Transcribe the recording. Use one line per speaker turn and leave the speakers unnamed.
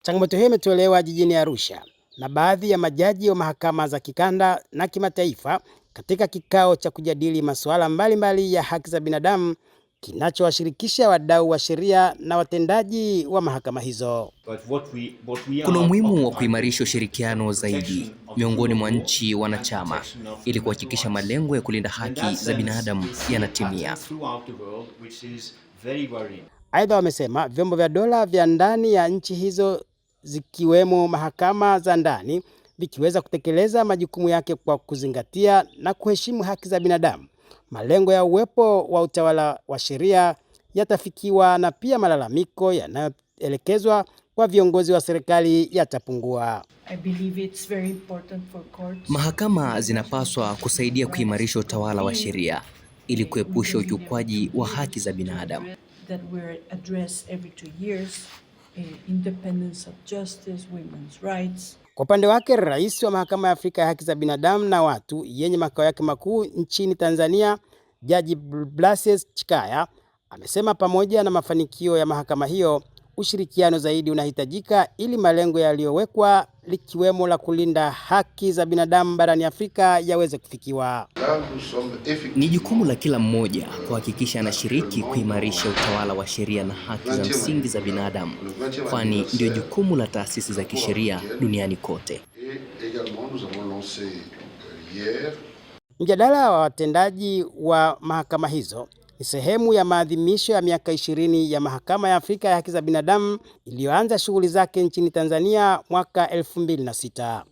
Changamoto hiyo imetolewa jijini Arusha na baadhi ya majaji wa mahakama za kikanda na kimataifa katika kikao cha kujadili masuala mbalimbali ya haki za binadamu kinachowashirikisha wadau wa sheria na watendaji wa mahakama hizo.
Kuna umuhimu wa kuimarisha ushirikiano zaidi miongoni mwa nchi wanachama ili kuhakikisha malengo ya kulinda haki za binadamu yanatimia.
Aidha, wamesema vyombo vya dola vya ndani ya nchi hizo zikiwemo mahakama za ndani vikiweza kutekeleza majukumu yake kwa kuzingatia na kuheshimu haki za binadamu, malengo ya uwepo wa utawala wa sheria yatafikiwa na pia malalamiko yanayoelekezwa kwa viongozi wa serikali yatapungua.
Mahakama zinapaswa kusaidia kuimarisha utawala wa sheria ili kuepusha ukiukwaji wa haki za binadamu.
Kwa upande wake, Rais wa Mahakama ya Afrika ya Haki za Binadamu na Watu yenye makao yake makuu nchini Tanzania, Jaji Blasius Chikaya, amesema pamoja na mafanikio ya mahakama hiyo, ushirikiano zaidi unahitajika ili malengo yaliyowekwa likiwemo la kulinda haki za binadamu barani Afrika yaweze kufikiwa.
Ni jukumu la kila mmoja kuhakikisha anashiriki kuimarisha utawala wa sheria na haki za msingi za binadamu, kwani ndio jukumu la taasisi za kisheria duniani kote.
Mjadala wa watendaji wa mahakama hizo ni sehemu ya maadhimisho ya miaka 20 ya Mahakama ya Afrika ya Haki za Binadamu iliyoanza shughuli zake nchini Tanzania mwaka 2006.